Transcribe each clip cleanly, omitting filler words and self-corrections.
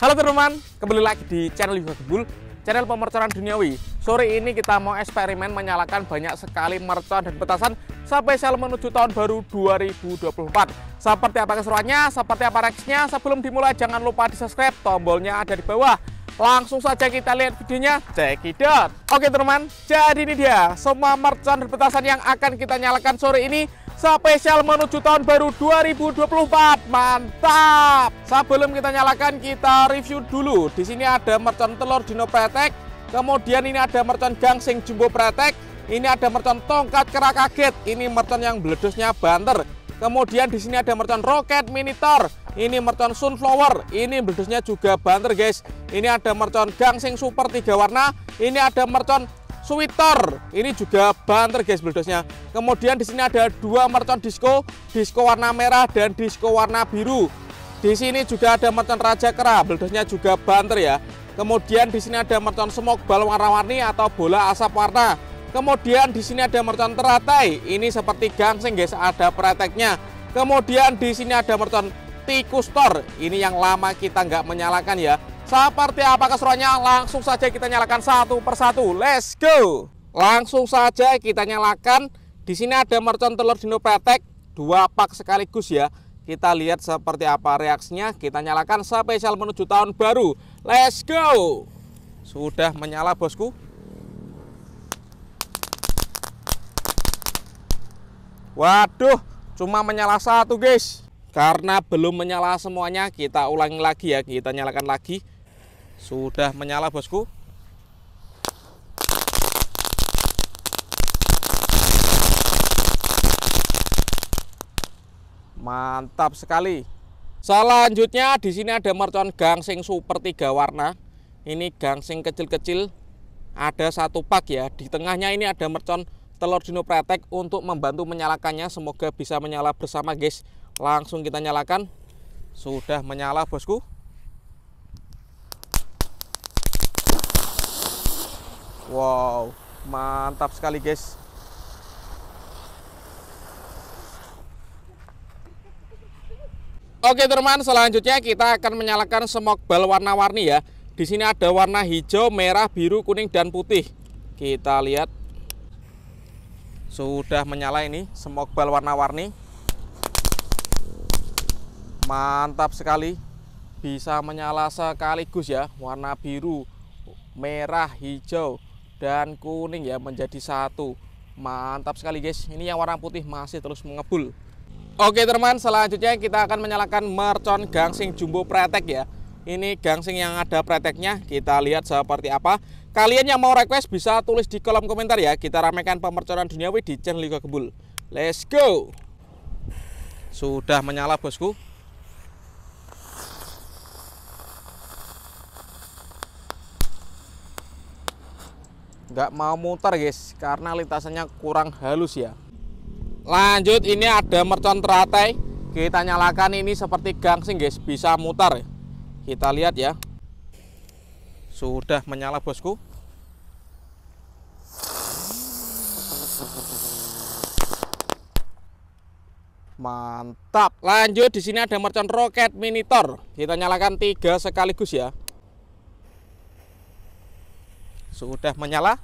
Halo teman-teman, kembali lagi di channel Yoga Gebul, channel pemerconan duniawi. Sore ini kita mau eksperimen menyalakan banyak sekali mercon dan petasan spesial menuju tahun baru 2024. Seperti apa keseruannya, seperti apa reaksinya, sebelum dimulai jangan lupa di subscribe, tombolnya ada di bawah. Langsung saja kita lihat videonya, check it out. Oke teman-teman, jadi ini dia semua mercon dan petasan yang akan kita nyalakan sore ini spesial menuju tahun baru 2024. Mantap. Sebelum kita nyalakan, kita review dulu. Di sini ada mercon telur dino pretek, kemudian ini ada mercon gangsing jumbo pretek, ini ada mercon tongkat kera kaget, ini mercon yang beledosnya banter. Kemudian di sini ada mercon roket minitor, ini mercon sunflower, ini beledosnya juga banter guys. Ini ada mercon gangsing super 3 warna, ini ada mercon Sweeter, ini juga banter guys beledosnya. Kemudian di sini ada dua mercon disco warna merah dan disco warna biru. Di sini juga ada mercon raja kera, beledosnya juga banter ya. Kemudian di sini ada mercon smoke ball warna-warni atau bola asap warna. Kemudian di sini ada mercon teratai, ini seperti gangsing guys, ada preteknya. Kemudian di sini ada mercon tikus tor, ini yang lama kita nggak menyalakan ya. Seperti apa keseruannya? Langsung saja kita nyalakan satu persatu. Let's go. Langsung saja kita nyalakan. Di sini ada mercon telur dino pretek 2 pak sekaligus ya. Kita lihat seperti apa reaksinya. Kita nyalakan spesial menuju tahun baru. Let's go. Sudah menyala bosku. Waduh, cuma menyala satu guys. Karena belum menyala semuanya, kita ulangi lagi ya. Kita nyalakan lagi. Sudah menyala bosku. Mantap sekali. Selanjutnya di sini ada mercon gangsing super 3 warna. Ini gangsing kecil-kecil. Ada 1 pak ya. Di tengahnya ini ada mercon telur dino pretek untuk membantu menyalakannya. Semoga bisa menyala bersama guys. Langsung kita nyalakan. Sudah menyala bosku. Wow, mantap sekali guys. Oke teman, selanjutnya kita akan menyalakan smoke ball warna-warni ya. Di sini ada warna hijau, merah, biru, kuning dan putih. Kita lihat. Sudah menyala ini smoke ball warna-warni. Mantap sekali. Bisa menyala sekaligus ya, warna biru, merah, hijau dan kuning ya menjadi satu. Mantap sekali guys. Ini yang warna putih masih terus mengebul. Oke teman, selanjutnya kita akan menyalakan mercon gangsing jumbo pretek ya. Ini gangsing yang ada preteknya. Kita lihat seperti apa. Kalian yang mau request bisa tulis di kolom komentar ya. Kita ramaikan pemerconan duniawi di channel Yoga Gebul. Let's go. Sudah menyala bosku. Nggak mau muter guys karena lintasannya kurang halus ya. Lanjut, ini ada mercon teratai. Kita nyalakan, ini seperti gangsing guys, bisa mutar. Kita lihat ya. Sudah menyala bosku. Mantap. Lanjut, di sini ada mercon roket minitor. Kita nyalakan 3 sekaligus ya. Sudah menyala.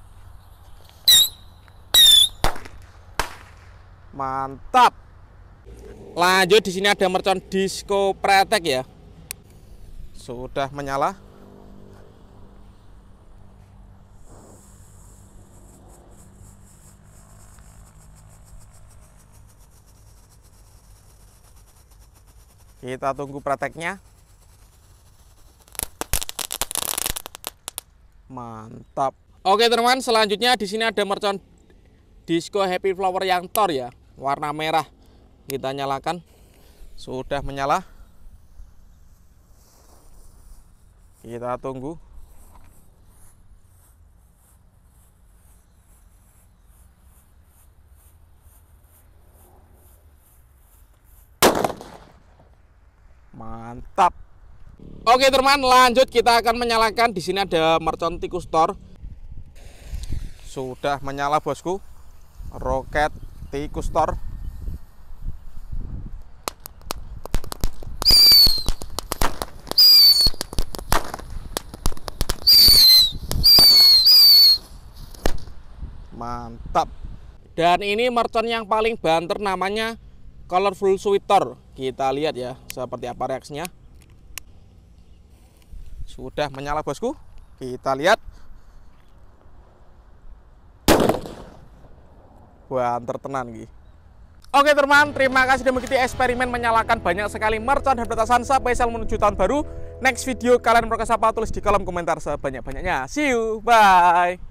Mantap. Lanjut, di sini ada mercon disco pretek ya. Sudah menyala. Kita tunggu preteknya. Mantap. Oke teman, selanjutnya di sini ada mercon disco happy flower yang tor ya, warna merah. Kita nyalakan. Sudah menyala. Kita tunggu. Mantap. Oke teman, lanjut kita akan menyalakan. Di sini ada mercon tikus tor. Sudah menyala bosku. Roket tikus tor. Mantap. Dan ini mercon yang paling banter namanya Colorful Sweater. Kita lihat ya seperti apa reaksinya. Sudah menyala bosku. Kita lihat. Banter tenan gitu. Oke teman, terima kasih sudah mengikuti eksperimen menyalakan banyak sekali mercon dan petasan spesial menuju tahun baru. Next video kalian mau ke siapa, tulis di kolom komentar sebanyak-banyaknya. See you, bye.